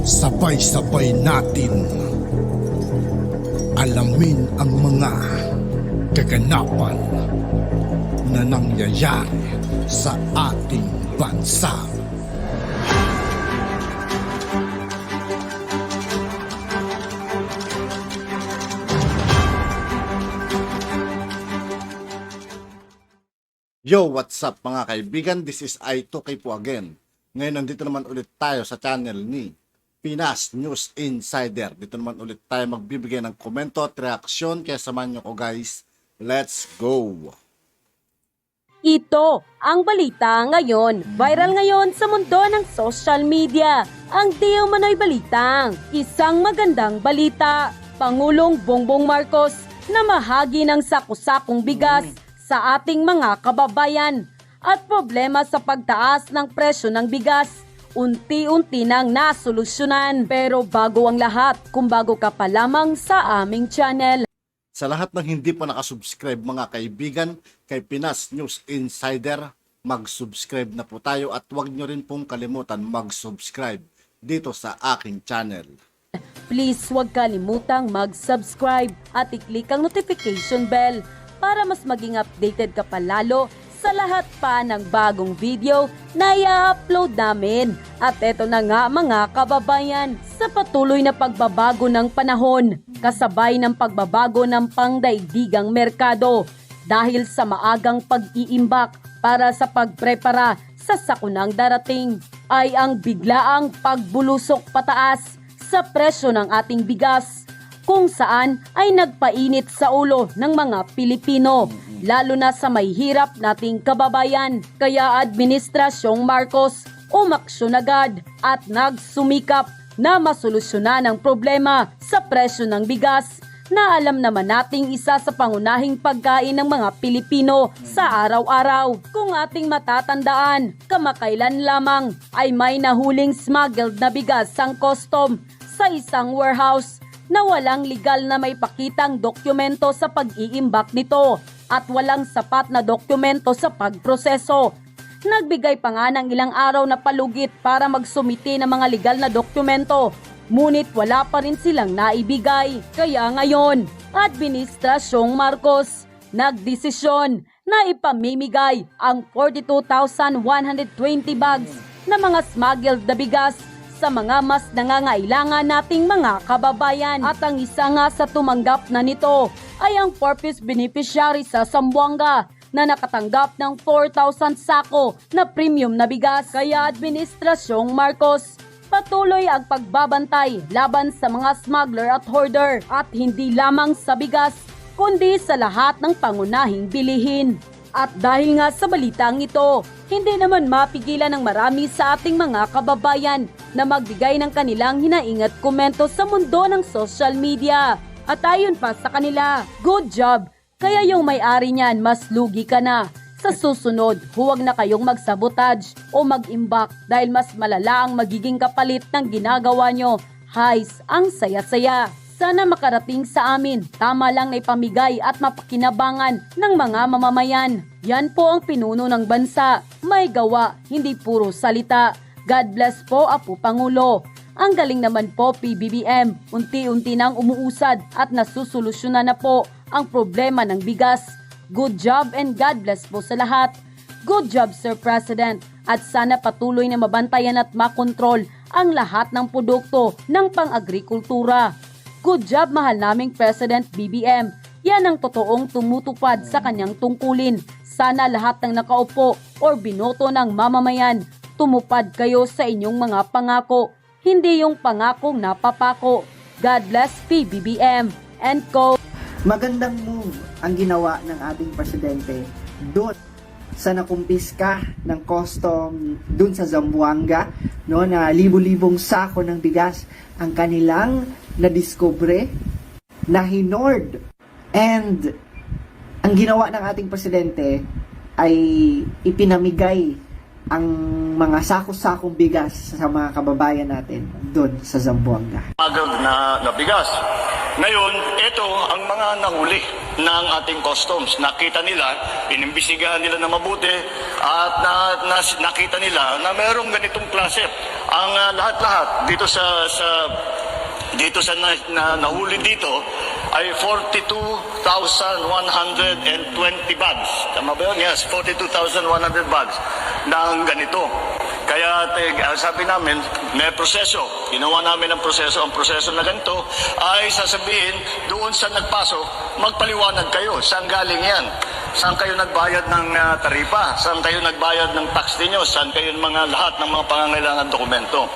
Sabay-sabay natin alamin ang mga kaganapan na nangyayari sa ating bansa. Yo, what's up mga kaibigan? This is I2K po again. Ngayon nandito naman ulit tayo sa channel ni Pinas News Insider. Dito naman ulit tayo magbibigay ng komento at reaksyon. Kaya samahan nyo ko guys. Let's go! Ito ang balita ngayon. Viral ngayon sa mundo ng social media. Ang di umano'y balitang isang magandang balita. Pangulong Bongbong Marcos na mahagi ng saku-sakong bigas sa ating mga kababayan at problema sa pagtaas ng presyo ng bigas. Unti-unti nang nasolusyonan. Pero bago ang lahat, kung bago ka pa lamang sa aming channel, Sa lahat ng hindi pa nakasubscribe mga kaibigan kay Pinas News Insider, mag-subscribe na po tayo at huwag nyo rin pong kalimutan mag-subscribe dito sa aking channel. please huwag kalimutang mag-subscribe at i-click ang notification bell para mas maging updated ka pa lalo sa lahat pa ng bagong video na i-upload namin. At eto na nga mga kababayan, sa patuloy na pagbabago ng panahon, kasabay ng pagbabago ng pangdaigdigang merkado, dahil sa maagang pag-iimbak para sa pagprepara sa sakunang darating, ay ang biglaang pagbulusok pataas sa presyo ng ating bigas, kung saan ay nagpainit sa ulo ng mga Pilipino, lalo na sa may hirap nating kababayan. Kaya Administrasyong Marcos umaksyon agad at nagsumikap na masolusyonan ang problema sa presyo ng bigas, na alam naman nating isa sa pangunahing pagkain ng mga Pilipino sa araw-araw. Kung ating matatandaan, kamakailan lamang ay may nahuling smuggled na bigas ang custom sa isang warehouse na walang legal na may pakitang dokumento sa pag-iimbak nito at walang sapat na dokumento sa pagproseso. Nagbigay pa nga ng ilang araw na palugit para magsumiti ng mga legal na dokumento, ngunit wala pa rin silang naibigay. Kaya ngayon, Administrasyong Marcos nagdesisyon na ipamimigay ang 42,120 bags na mga smuggled na bigas sa mga mas nangangailangan nating mga kababayan. At ang isa nga sa tumanggap na nito ay ang purpose beneficiary sa Zamboanga na nakatanggap ng 4,000 sako na premium na bigas. Kaya Administrasyong Marcos, patuloy ang pagbabantay laban sa mga smuggler at hoarder, at hindi lamang sa bigas kundi sa lahat ng pangunahing bilihin. At dahil nga sa balitang ito, hindi naman mapigilan ng marami sa ating mga kababayan na magbigay ng kanilang hinaing at komento sa mundo ng social media. At ayon pa sa kanila, good job! Kaya yung may-ari niyan, mas lugi ka na. Sa susunod, huwag na kayong magsabotage o mag-imbak dahil mas malala ang magiging kapalit ng ginagawa nyo. Hays, ang saya-saya! Sana makarating sa amin, tama lang na ipamigay at mapakinabangan ng mga mamamayan. Yan po ang pinuno ng bansa. May gawa, hindi puro salita. God bless po, Apo Pangulo. Ang galing naman po, PBBM. Unti-unti nang umuusad at nasusolusyonan na po ang problema ng bigas. Good job and God bless po sa lahat. Good job, Sir President. At sana patuloy na mabantayan at makontrol ang lahat ng produkto ng pang-agrikultura. Good job, mahal naming President BBM. Yan ang totoong tumutupad sa kanyang tungkulin. Sana lahat ng nakaupo o binoto ng mamamayan, tumupad kayo sa inyong mga pangako, hindi yung pangakong napapako. God bless PBBM. End quote. Magandang move ang ginawa ng ating presidente doon sa nakumpiska ng custom doon sa Zamboanga, no, na libo-libong sako ng bigas ang kanilang nadiskubre, na hinord. And ang ginawa ng ating presidente ay ipinamigay ang mga sako-sakong bigas sa mga kababayan natin doon sa Zamboanga. Agad na bigas. Ngayon, ito ang mga nahuli ng ating customs. Nakita nila, inimbestigahan nila na mabuti at nakita nila na mayroong ganitong klase. Ang lahat-lahat dito sa nahuli dito ay 42,120 bags. Tama ba yun? Yes, 42,100 bags ng ganito. Kaya sabi namin, may proseso. Ginawa namin ang proseso. Ang proseso na ganito ay sasabihin doon sa nagpasok, magpaliwanag kayo. Saan galing yan? Saan kayo nagbayad ng taripa? Saan kayo nagbayad ng tax ninyo? Saan kayo lahat ng mga pangangailangan dokumento?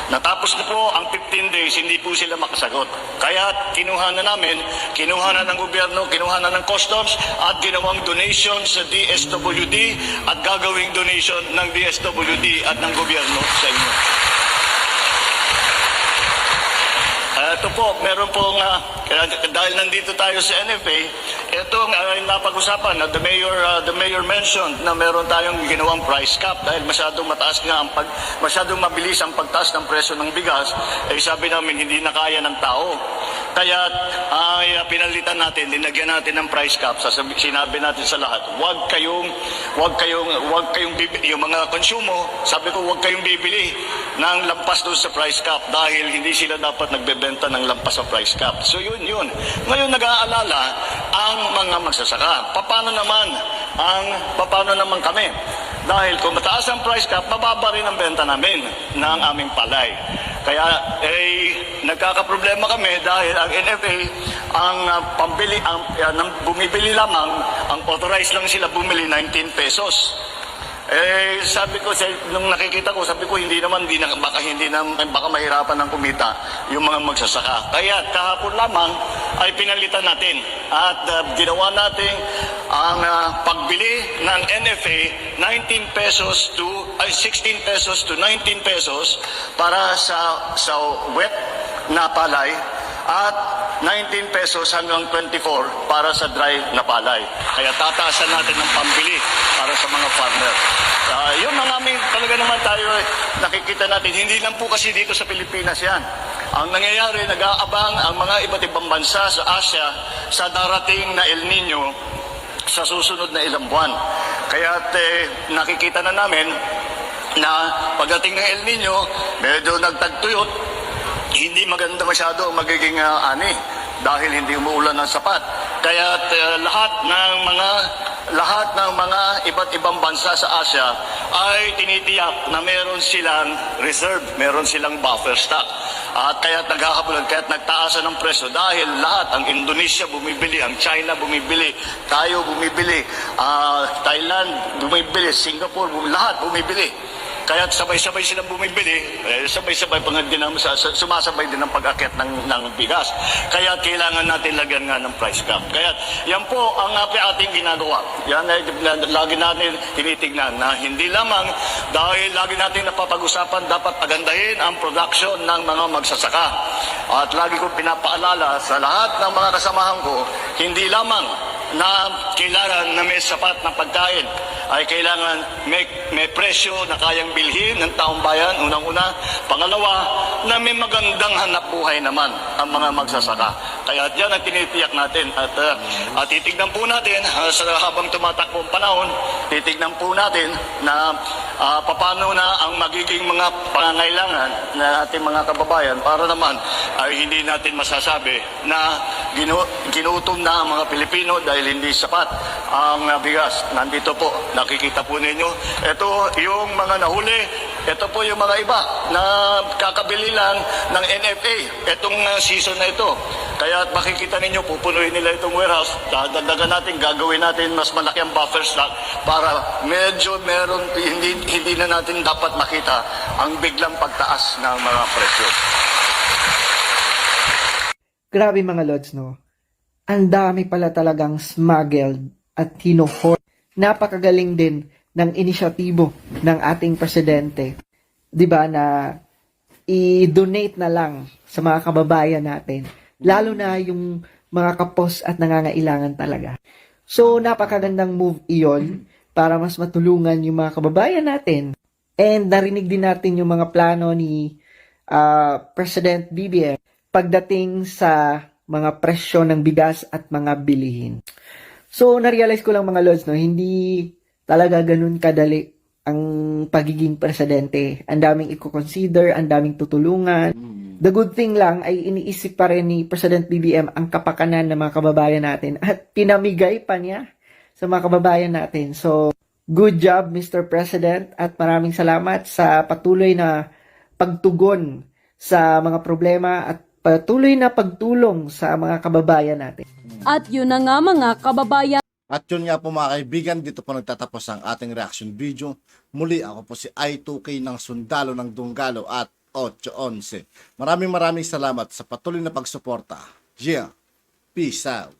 Natapos na po ang 15 days, hindi po sila makasagot. Kaya kinuha na ng gobyerno, kinuha na ng customs at ginawang donation sa DSWD at gagawing donation ng DSWD at ng gobyerno sa inyo. Ito po, meron pong, dahil nandito tayo sa NFA, ito napag-usapan na the mayor mentioned na meron tayong ginawang price cap dahil masyadong mataas nga masyadong mabilis ang pagtaas ng presyo ng bigas, sabi namin hindi na kaya ng tao. Kaya pinalitan natin, dinagyan natin ng price cap. Sinabi natin sa lahat, wag kayong bibili, yung mga konsumo, sabi ko wag kayong bibili ng lampas doon sa price cap dahil hindi sila dapat nagbebenta ng lampas sa price cap. So yun. Ngayon nag-aalala ang mga magsasaka. Paano naman kami? Dahil kung mataas ang price cap, mababa rin ang benta namin ng aming palay. Kaya nagkakaproblema kami dahil ang NFA bumibili lamang, ang authorized lang sila bumili 19 pesos. Sabi ko, nung nakikita ko, sabi ko, baka mahirapan ng kumita yung mga magsasaka. Kaya kahapon lamang ay pinalitan natin at ginawa natin ang pagbili ng NFA 16 pesos to 19 pesos para sa wet na palay at 19 pesos hanggang 24 para sa dry na palay. Kaya tataasan natin ng pambili para sa mga farmer. Yun ang aming talaga naman tayo nakikita natin. Hindi lang po kasi dito sa Pilipinas yan. Ang nangyayari, nag-aabang ang mga iba't ibang bansa sa Asia sa darating na El Nino sa susunod na ilang buwan. Kaya nakikita na namin na pagdating ng El Nino, medyo nagtagtuyot, hindi maganda masyado ang magiging ani dahil hindi umuulan ng sapat. Kaya lahat ng mga iba't ibang bansa sa Asia ay tinitiyak na meron silang reserve, meron silang buffer stock. At kaya naghahabulan, kaya nagtaasan ng presyo dahil lahat, ang Indonesia bumibili, ang China bumibili, tayo bumibili, Thailand bumibili, Singapore, lahat bumibili. Kaya sabay-sabay silang bumibili, sabay-sabay sumasabay din ang pag-akyat ng bigas. Kaya kailangan natin lagyan nga ng price cap. Kaya yan po ang ating ginagawa. Yan ay lagi natin tinitignan na hindi lamang dahil lagi natin napapag-usapan dapat pagandahin ang production ng mga magsasaka. At lagi ko pinapaalala sa lahat ng mga kasamahan ko, hindi lamang na kailangan na may sapat na pagkain ay kailangan may presyo na kayang bilhin ng taong bayan, unang-una. Pangalawa, na may magandang hanap buhay naman ang mga magsasaka. Kaya yan ang tinitiyak natin. At titignan po natin, habang tumatakbo ang panahon, titignan po natin na paano na ang magiging mga pangangailangan ng ating mga kababayan para naman ay hindi natin masasabi na ginutom na ang mga Pilipino dahil hindi sapat ang bigas. Nandito po, nakikita po ninyo. Ito yung mga nahuli. Ito po yung mga iba na kakabili lang ng NFA. Itong season na ito. Kaya makikita ninyo, pupunuin nila itong warehouse. Dadagdagan natin, gagawin natin mas malaki ang buffer stock para medyo hindi na natin dapat makita ang biglang pagtaas ng mga presyo. Grabe mga Lods, no? Ang dami pala talagang smuggled at hinuhor. Napakagaling din ng inisyatibo ng ating presidente. 'Di ba na i-donate na lang sa mga kababayan natin, lalo na yung mga kapos at nangangailangan talaga. So napakagandang move iyon para mas matulungan yung mga kababayan natin. And narinig din natin yung mga plano ni President BBM pagdating sa mga presyo ng bigas at mga bilihin. So, na-realize ko lang mga Lods, no, hindi talaga ganun kadali ang pagiging presidente. Ang daming i-consider, ang daming tutulungan. The good thing lang ay iniisip pa rin ni President BBM ang kapakanan ng mga kababayan natin at pinamigay pa niya sa mga kababayan natin. So, good job Mr. President at maraming salamat sa patuloy na pagtugon sa mga problema at patuloy na pagtulong sa mga kababayan natin. At yun na nga mga kababayan. At yun nga po mga kaibigan, dito po nagtatapos ang ating reaction video. Muli ako po si I2K ng Sundalo ng Dunggalo at 811. Maraming salamat sa patuloy na pagsuporta. Yeah, peace out.